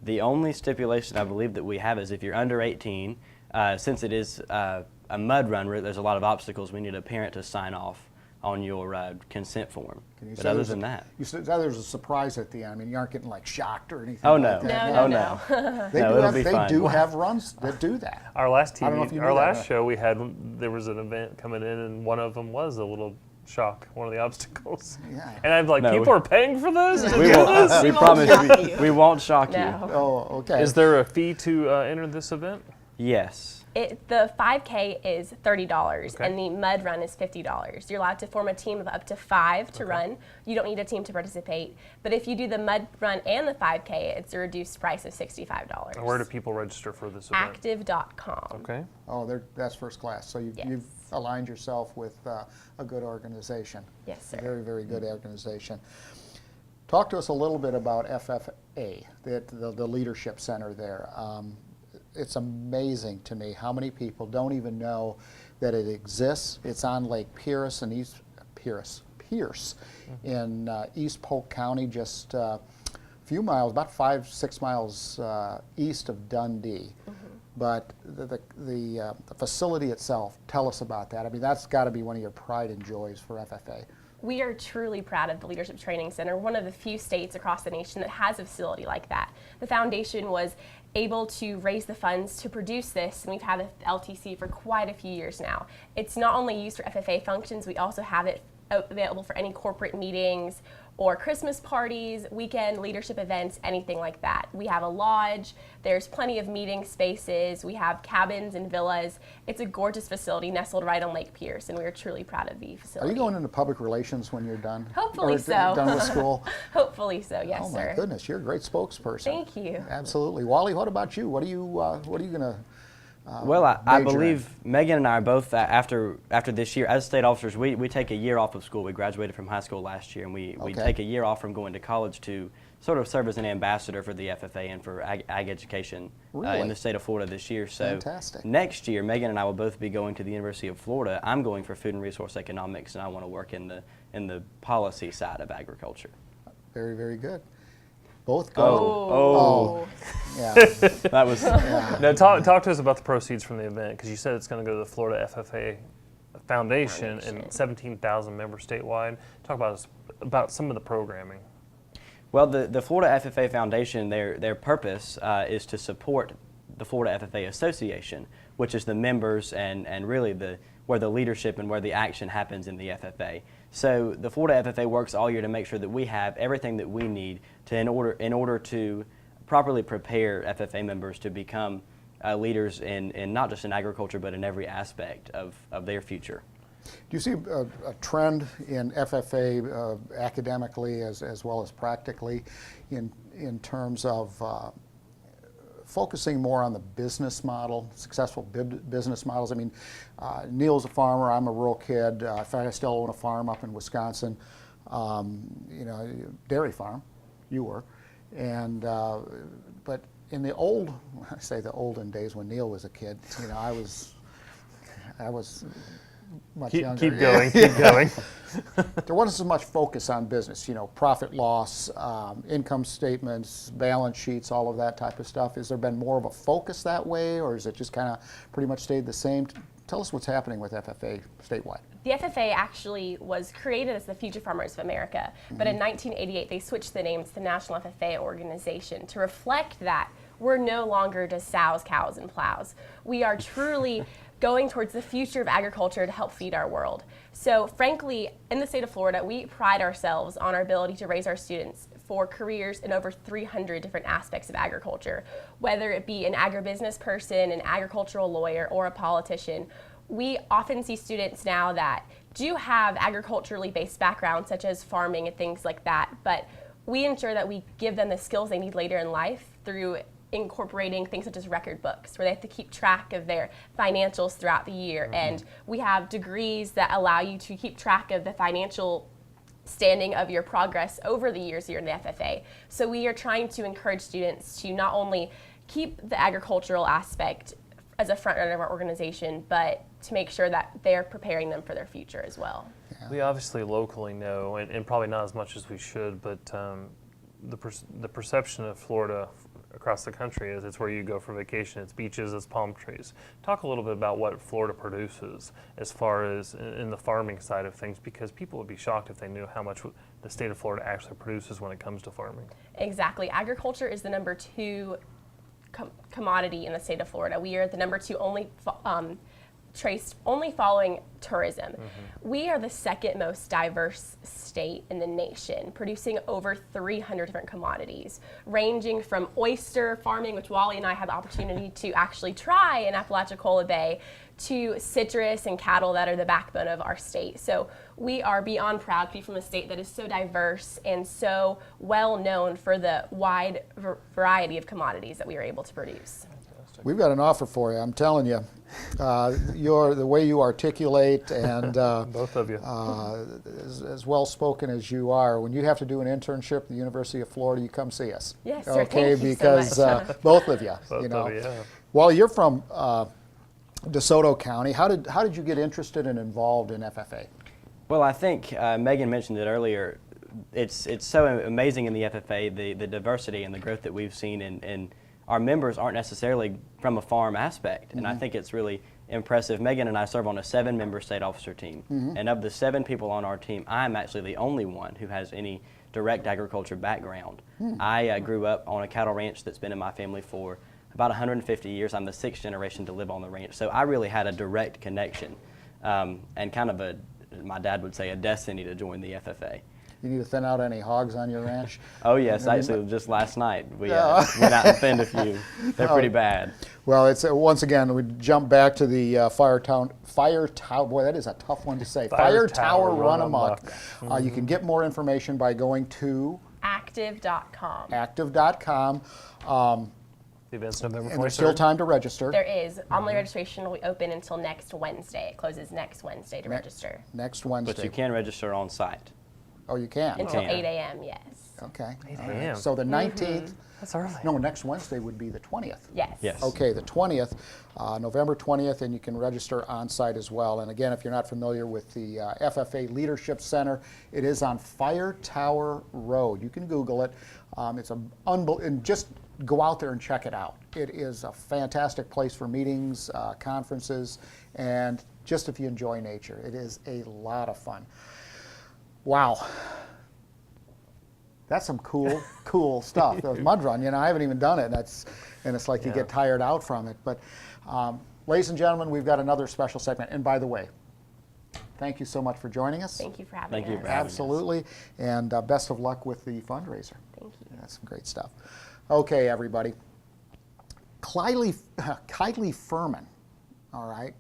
The only stipulation I believe that we have is if you're under 18, since it is a mud run where there's a lot of obstacles, we need a parent to sign off on your consent form. But other than that. You said there's a surprise at the end. I mean, you aren't getting like shocked or anything. Oh, like no. that. Oh, no. They do have runs that do that. Our last I don't know if you TV, knew our that, last but- show, we had, there was an event coming in, and one of them was a little shock, one of the obstacles. Yeah. And I'm like, No, people are paying for this? To We, do won't, this? we promise we won't shock you. No. Oh, okay. Is there a fee to enter this event? Yes. The 5K is $30, Okay. and the mud run is $50. You're allowed to form a team of up to 5 to run. You don't need a team to participate. But if you do the mud run and the 5K, it's a reduced price of $65. And where do people register for this event? Active.com. Okay. Oh, that's first class. So you've Yes. aligned yourself with a good organization. Yes, sir. A very good organization. Talk to us a little bit about FFA, the Leadership Center there. It's amazing to me how many people don't even know that it exists. It's on Lake Pierce in Pierce in East Polk County, just a few miles, about 5-6 miles east of Dundee. But the facility itself, tell us about that. I mean, that's got to be one of your pride and joys for FFA. We are truly proud of the Leadership Training Center, one of the few states across the nation that has a facility like that. The foundation was able to raise the funds to produce this, and we've had the LTC for quite a few years now. It's not only used for FFA functions, we also have it available for any corporate meetings or Christmas parties, weekend leadership events, anything like that. We have a lodge, there's plenty of meeting spaces, we have cabins and villas. It's a gorgeous facility nestled right on Lake Pierce, and we are truly proud of the Are facility. you going into public relations when you're done? Hopefully Or so. Done with school? Hopefully so, yes, Oh sir. my goodness, you're a great spokesperson. Thank you. Absolutely. Wally, what about you? What are you going to Well, I major in? believe Megan and I are both, after this year, as state officers, we take a year off of school. We graduated from high school last year, and we take a year off from going to college to sort of serve as an ambassador for the FFA and for ag education in the state of Florida this year. So Fantastic. next year, Megan and I will both be going to the University of Florida. I'm going for food and resource economics, and I want to work in the policy side of agriculture. Very, very good. Both go. Oh. Yeah. That was Now, talk to us about the proceeds from the event, because you said it's going to go to the Florida FFA Foundation and 17,000 members statewide. Talk about some of the programming. Well, the Florida FFA Foundation, their purpose is to support the Florida FFA Association, which is the members and really where the leadership and where the action happens in the FFA. So the Florida FFA works all year to make sure that we have everything that we need in order to properly prepare FFA members to become leaders in not just in agriculture but in every aspect of their future. Do you see a trend in FFA academically as well as practically in terms of focusing more on the business model, successful business models? I mean, Neil's a farmer, I'm a rural kid. In fact, I still own a farm up in Wisconsin, dairy farm, you were. And, but in the I say the olden days when Neil was a kid, I was much younger. Keep going, keep going. There wasn't so much focus on business, profit loss, income statements, balance sheets, all of that type of stuff. Has there been more of a focus that way, or is it just kind of pretty much stayed the same? Tell us what's happening with FFA statewide. The FFA actually was created as the Future Farmers of America, but in 1988 they switched the name to the National FFA Organization to reflect that we're no longer just sows, cows, and plows. We are truly going towards the future of agriculture to help feed our world. So frankly, in the state of Florida, we pride ourselves on our ability to raise our students for careers in over 300 different aspects of agriculture. Whether it be an agribusiness person, an agricultural lawyer, or a politician, we often see students now that do have agriculturally based backgrounds such as farming and things like that, but we ensure that we give them the skills they need later in life through incorporating things such as record books, where they have to keep track of their financials throughout the year. And we have degrees that allow you to keep track of the financial standing of your progress over the years you're in the FFA. So we are trying to encourage students to not only keep the agricultural aspect as a front runner of our organization, but to make sure that they're preparing them for their future as well. Yeah. We obviously locally know, and probably not as much as we should, but the perception of Florida across the country is it's where you go for vacation, it's beaches, it's palm trees. Talk a little bit about what Florida produces as far as in the farming side of things, because people would be shocked if they knew how much the state of Florida actually produces when it comes to farming. Exactly. Agriculture is the number 2 commodity in the state of Florida. We are the number 2 only following tourism. We are the second most diverse state in the nation, producing over 300 different commodities, ranging from oyster farming, which Wally and I had the opportunity to actually try in Apalachicola Bay, to citrus and cattle that are the backbone of our state. So we are beyond proud to be from a state that is so diverse and so well known for the wide variety of commodities that we are able to produce. We've got an offer for you, I'm telling you. The way you articulate and Both of you. as well spoken as you are, when you have to do an internship at the University of Florida, you come see us. Yes, sir. Okay, Thank you because so much. both of you, Both of you, yeah. Well, you're from DeSoto County. How did you get interested and involved in FFA? Well, I think Megan mentioned it earlier. It's so amazing in the FFA, the diversity and the growth that we've seen, and our members aren't necessarily from a farm aspect, and I think it's really impressive. Megan and I serve on a 7-member state officer team, and of the 7 people on our team, I'm actually the only one who has any direct agriculture background. I grew up on a cattle ranch that's been in my family for about 150 years. I'm the 6th generation to live on the ranch, so I really had a direct connection and kind of my dad would say, a destiny to join the FFA. You need to thin out any hogs on your ranch? Oh yes, actually just last night we went out and thinned a few. They're pretty bad. Well, it's once again we jump back to the Firetower. Boy, that is a tough one to say. Firetower Run-A-Muck. You can get more information by going to Active.com. Active.com. The event's November 23rd. And there's still time to register. There is. Online registration will be open until next Wednesday. It closes next Wednesday to register. Next Wednesday. But you can register on site. Oh, you can? Until can. 8 a.m., yes. Okay. 8 All right. a.m.. So the 19th. That's early. No, next Wednesday would be the 20th. Yes. Yes. Okay, the 20th, November 20th, and you can register on site as well. And again, if you're not familiar with the FFA Leadership Center, it is on Firetower Road. You can Google it. It's and just go out there and check it out. It is a fantastic place for meetings, conferences, and just if you enjoy nature, it is a lot of fun. Wow. That's some cool stuff. The mud run, I haven't even done it. And it's like you get tired out from it. But ladies and gentlemen, we've got another special segment. And by the way, thank you so much for joining us. Thank you for having Thank you us. for having us. Absolutely. And best of luck with the fundraiser. Thank you. That's some great stuff. Okay, everybody. Kylie Furman, all right?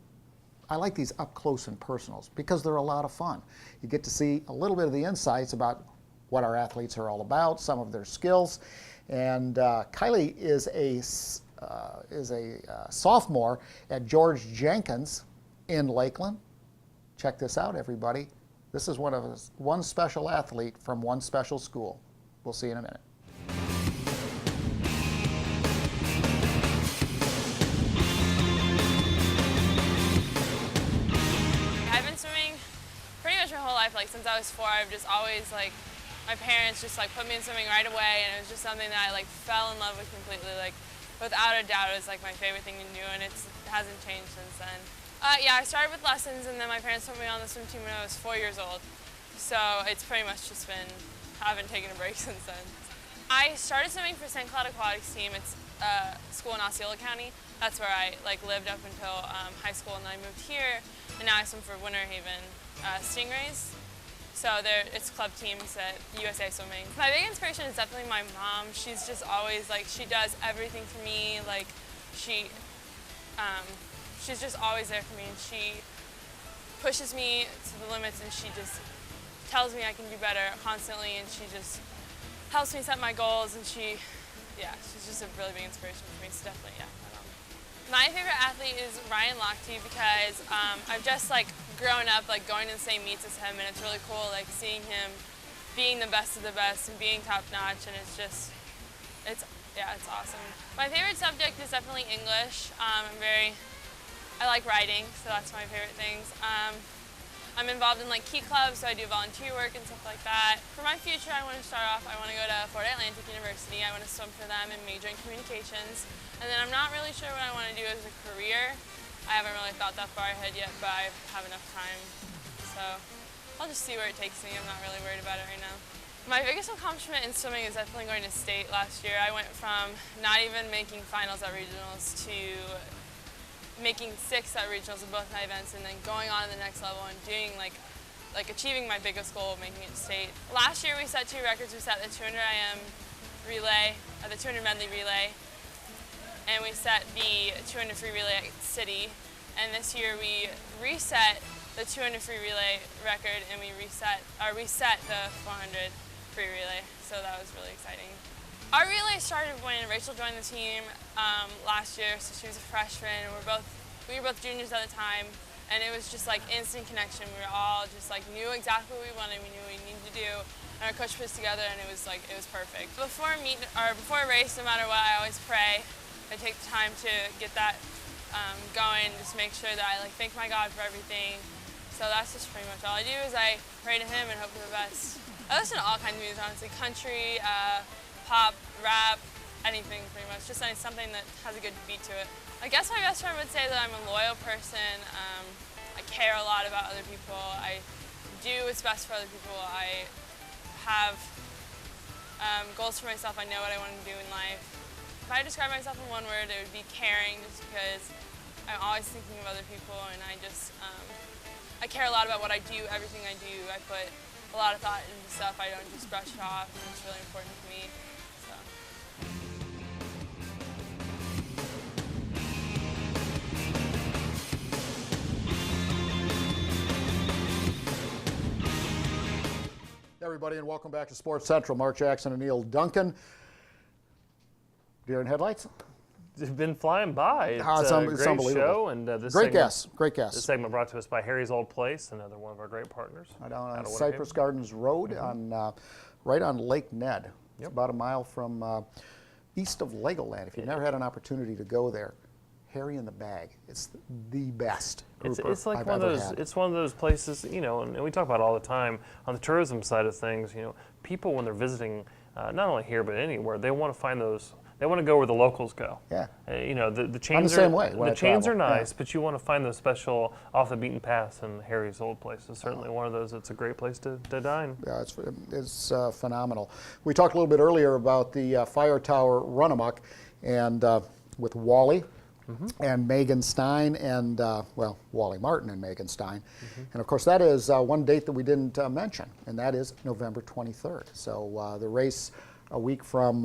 I like these up close and personals because they're a lot of fun. You get to see a little bit of the insights about what our athletes are all about, some of their skills. And Kylie is a sophomore at George Jenkins in Lakeland. Check this out, everybody. This is one special athlete from one special school. We'll see you in a minute. I've been swimming pretty much my whole life. Like since I was 4, I've just always my parents just put me in swimming right away, and it was just something that I fell in love with completely. Without a doubt, it was my favorite thing to do, and it hasn't changed since then. Yeah, I started with lessons, and then my parents put me on the swim team when I was 4 years old. So it's pretty much just been, I haven't taken a break since then. I started swimming for St. Cloud Aquatics team. It's a school in Osceola County. That's where I lived up until high school, and then I moved here, and now I swim for Winter Haven Stingrays. So it's club teams at USA Swimming. My big inspiration is definitely my mom. She's just always she does everything for me. She's just always there for me, and she pushes me to the limits, and she just tells me I can do better constantly, and she just helps me set my goals, and she's just a really big inspiration for me. So definitely, yeah, my mom. My favorite athlete is Ryan Lochte because I've just grown up going to the same meets as him, and it's really cool seeing him being the best of the best and being top notch, and it's awesome. My favorite subject is definitely English. I like writing, so that's my favorite things. I'm involved in key clubs, so I do volunteer work and stuff like that. For my future, I want to start off, I want to go to Florida Atlantic University. I want to swim for them and major in communications. And then I'm not really sure what I want to do as a career. I haven't really thought that far ahead yet, but I have enough time. So I'll just see where it takes me. I'm not really worried about it right now. My biggest accomplishment in swimming is definitely going to state last year. I went from not even making finals at regionals to making 6th at regionals in both my events, and then going on to the next level and doing achieving my biggest goal of making it state. Last year we set 2 records. We set the 200 IM relay, the 200 medley relay, and we set the 200 free relay at City. And this year we reset the 200 free relay record, and we set the 400 free relay. So that was really exciting. Our relay started when Rachel joined the team last year, so she was a freshman, and we were both juniors at the time, and it was just instant connection. We were all just knew exactly what we wanted, we knew what we needed to do, and our coach put us together, and it was perfect. Before a race, no matter what, I always pray. I take the time to get that going, just make sure that I thank my God for everything. So that's just pretty much all I do is I pray to Him and hope for the best. I listen to all kinds of music, honestly, country, pop, rap, anything pretty much, just something that has a good beat to it. I guess my best friend would say that I'm a loyal person. I care a lot about other people. I do what's best for other people. I have goals for myself. I know what I want to do in life. If I describe myself in one word, it would be caring, just because I'm always thinking of other people, and I care a lot about what I do, everything I do. I put a lot of thought into stuff. I don't just brush it off, and it's really important to me. Everybody, and welcome back to Sports Central. Mark Jackson and Neil Duncan. Deer in headlights? been flying by. It's, it's a great unbelievable. show, and this Great segment, guess. Great This guess. segment brought to us by Harry's Old Place, another one of our great partners. Down out on of Cypress Winterhaven. Gardens Road, on right on Lake Ned. It's Yep. about a mile from east of Legoland. If you've never had an opportunity to go there, Harry in the Bag. It's the best grouper It's like I've one of ever those. had. It's one of those places, you know, and we talk about it all the time on the tourism side of things. You know, people when they're visiting, not only here but anywhere, they want to find those. They want to go where the locals go. Yeah. You know, the chains same are way when the I chains travel, are yeah. nice, but you want to find those special off the beaten paths, and Harry's Old Place is certainly one of those. It's a great place to dine. Yeah, it's phenomenal. We talked a little bit earlier about the Firetower Run-A-Muck, and with Wally and Megan Stein, and Wally Martin and Megan Stein, and of course that is one date that we didn't mention, and that is November 23rd. So the race a week from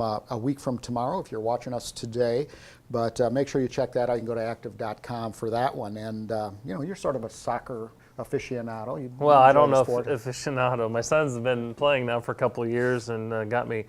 tomorrow, if you're watching us today. But make sure you check that out. You can go to active.com for that one. And you know, you're sort of a soccer aficionado. You Well, I enjoy don't the know sport. if aficionado. My son's been playing now for a couple of years and got me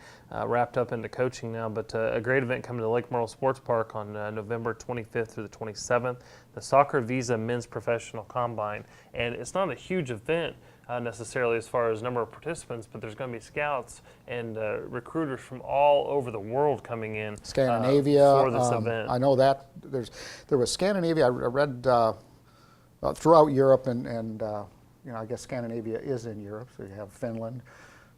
wrapped up into coaching now. But a great event coming to Lake Myrtle Sports Park on November 25th through the 27th, the Soccer Visa Men's Professional Combine. And it's not a huge event necessarily as far as number of participants, but there's going to be scouts and recruiters from all over the world coming in Scandinavia for this event. I know that there was Scandinavia. I read throughout Europe, and you know, I guess Scandinavia is in Europe. So you have Finland,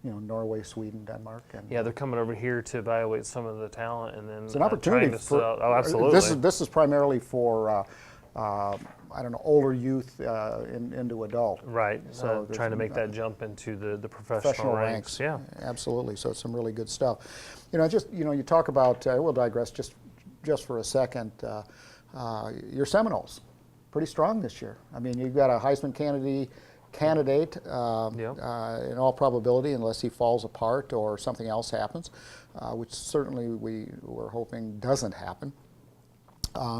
you know, Norway, Sweden, Denmark, and Yeah, they're coming over here to evaluate some of the talent, and then it's an opportunity trying to for. oh, absolutely. This is primarily for I don't know, older youth into adult. Right, So so trying to make that jump into the professional ranks. Yeah. Absolutely. So it's some really good stuff. You know, just you talk about. We'll digress just for a second. Your Seminoles, pretty strong this year. I mean, you've got a Heisman candidate in all probability, unless he falls apart or something else happens, which certainly we were hoping doesn't happen.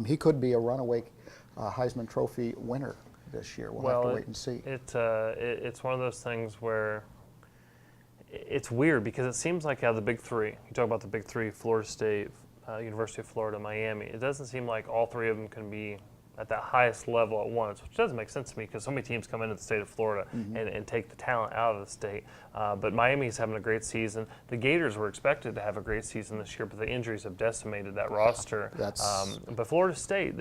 He could be a runaway Heisman Trophy winner this year. We'll have to wait and see. It's one of those things where it's weird because it seems like out of the big three, you talk about the big three, Florida State, University of Florida, Miami, it doesn't seem like all three of them can be at that highest level at once, which doesn't make sense to me because so many teams come into the state of Florida and take the talent out of the state. But Miami's having a great season. The Gators were expected to have a great season this year, but the injuries have decimated that roster. But Florida State,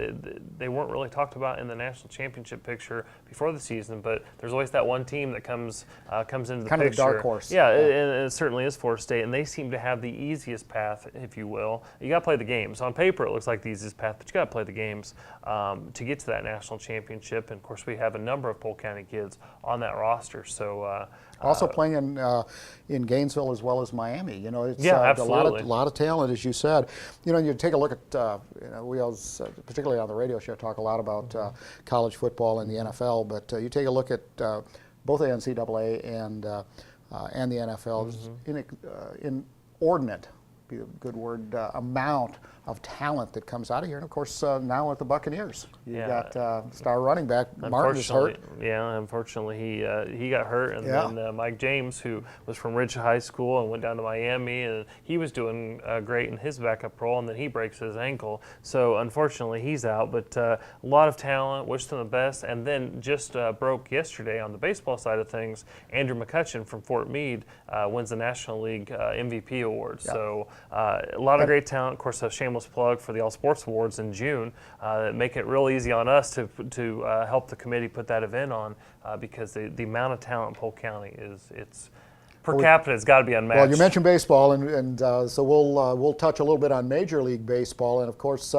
they weren't really talked about in the national championship picture before the season, but there's always that one team that comes into the kind picture. of a dark horse. Yeah, and it certainly is Florida State, and they seem to have the easiest path, if you will. You got to play the games. On paper, it looks like the easiest path, but you got to play the games to get to that national championship. And of course, we have a number of Polk County kids on that roster. So also playing in Gainesville as well as Miami. You know, it's absolutely. a lot of talent, as you said. You know, you take a look at we always, particularly on the radio show, talk a lot about college football and the NFL. But you take a look at both the NCAA and the NFL. Inordinate, be a good word, amount of talent that comes out of here. And of course, now at the Buccaneers, you've got star running back Martin is hurt. Yeah, unfortunately he got hurt, and then Mike James, who was from Ridge High School and went down to Miami, and he was doing great in his backup role, and then he breaks his ankle. So unfortunately he's out, but a lot of talent, wish them the best. And then just broke yesterday on the baseball side of things, Andrew McCutcheon from Fort Meade wins the National League MVP award. Yep. So a lot of great talent. Of course, a shameless plug for the All Sports Awards in June. Make it real easy on us to help the committee put that event on because the amount of talent in Polk County it's per capita has got to be unmatched. Well, you mentioned baseball, and so we'll touch a little bit on Major League Baseball, and of course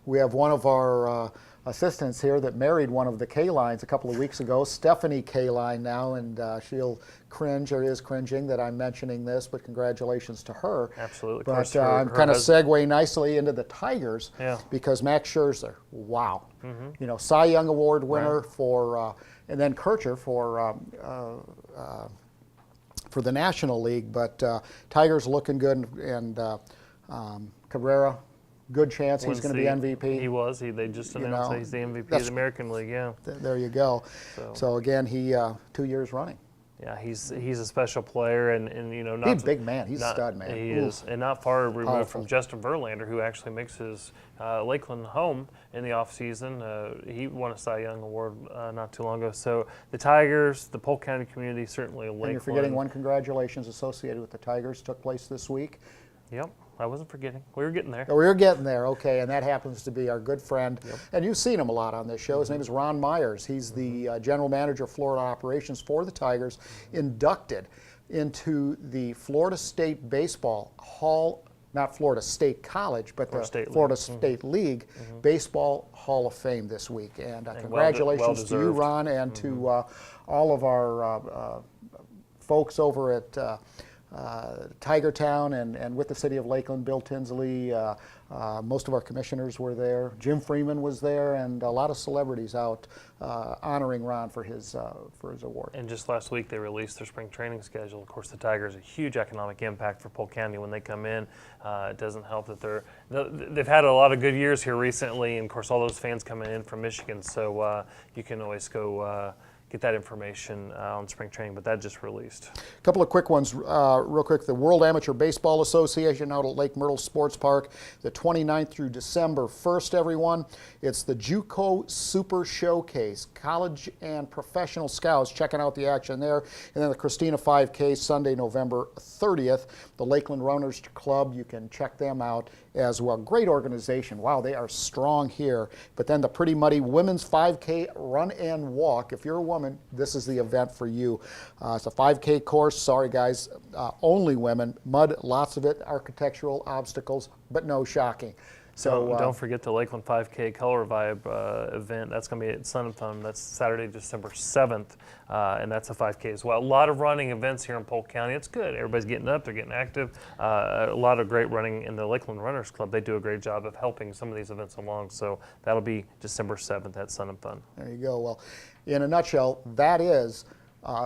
we have one of our assistants here that married one of the K-Lines a couple of weeks ago, Stephanie K-Line now, and she'll cringe or is cringing that I'm mentioning this, but congratulations to her. Absolutely. But I'm kind of segue nicely into the Tigers because Max Scherzer, wow. You know, Cy Young Award winner for, and then Kircher for the National League, but Tigers looking good, and Cabrera, good chance he's going to be MVP. He was. They just announced that he's the MVP of the American League. Yeah. There you go. So again, he 2 years running. Yeah, he's a special player, and you know, He's a big man. He's a stud, man. He Ooh. is, and not far removed Powerful. from Justin Verlander, who actually makes his Lakeland home in the off season. He won a Cy Young Award not too long ago. So the Tigers, the Polk County community, certainly Lakeland. And you're forgetting one congratulations associated with the Tigers took place this week. Yep, I wasn't forgetting. We were getting there. Oh, we're getting there, okay, and that happens to be our good friend, and you've seen him a lot on this show. His name is Ron Myers. He's the general manager of Florida operations for the Tigers, inducted into the Florida State Baseball Hall, not Florida State College, but the Florida State League Baseball Hall of Fame this week. And congratulations to you, Ron, and to all of our folks over at Tiger Town and with the city of Lakeland. Bill Tinsley, most of our commissioners were there. Jim Freeman was there, and a lot of celebrities out honoring Ron for his award. And just last week they released their spring training schedule. Of course, the Tigers a huge economic impact for Polk County when they come in. It doesn't help that they've had a lot of good years here recently, and of course all those fans coming in from Michigan. So you can always go get that information on spring training, but that just released. A couple of quick ones real quick. The World Amateur Baseball Association out at Lake Myrtle Sports Park, the 29th through December 1st, everyone. It's the JUCO Super Showcase. College and professional scouts checking out the action there. And then the Christina 5K, Sunday, November 30th. The Lakeland Runners Club, you can check them out as well. Great organization. Wow, they are strong here. But then the Pretty Muddy Women's 5K Run and Walk. If you're a woman, this is the event for you. It's a 5K course. Sorry, guys, only women. Mud, lots of it. Architectural obstacles, but no shocking. So don't forget the Lakeland 5K Color Vibe event. That's going to be at Sun and Fun. That's Saturday, December 7th, and that's a 5K as well. A lot of running events here in Polk County. It's good. Everybody's getting up. They're getting active. A lot of great running in the Lakeland Runners Club. They do a great job of helping some of these events along. So that'll be December 7th at Sun and Fun. There you go. Well, in a nutshell, that is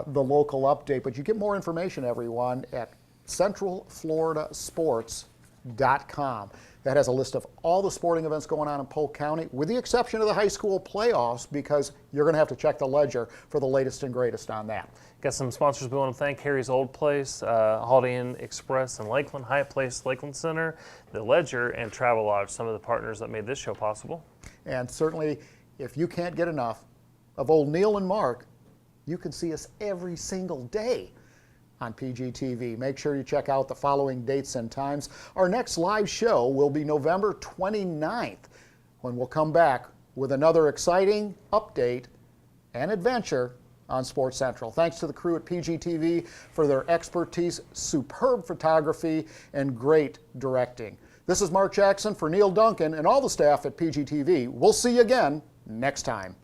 the local update. But you get more information, everyone, at centralfloridasports.com. That has a list of all the sporting events going on in Polk County, with the exception of the high school playoffs, because you're going to have to check the ledger for the latest and greatest on that. Got some sponsors we want to thank: Harry's Old Place, Holiday Inn Express in Lakeland, Hyatt Place, Lakeland Center, the Ledger, and Travelodge, some of the partners that made this show possible. And certainly, if you can't get enough of old Neil and Mark, you can see us every single day on PGTV. Make sure you check out the following dates and times. Our next live show will be November 29th, when we'll come back with another exciting update and adventure on Sports Central. Thanks to the crew at PGTV for their expertise, superb photography, and great directing. This is Mark Jackson for Neil Duncan and all the staff at PGTV. We'll see you again next time.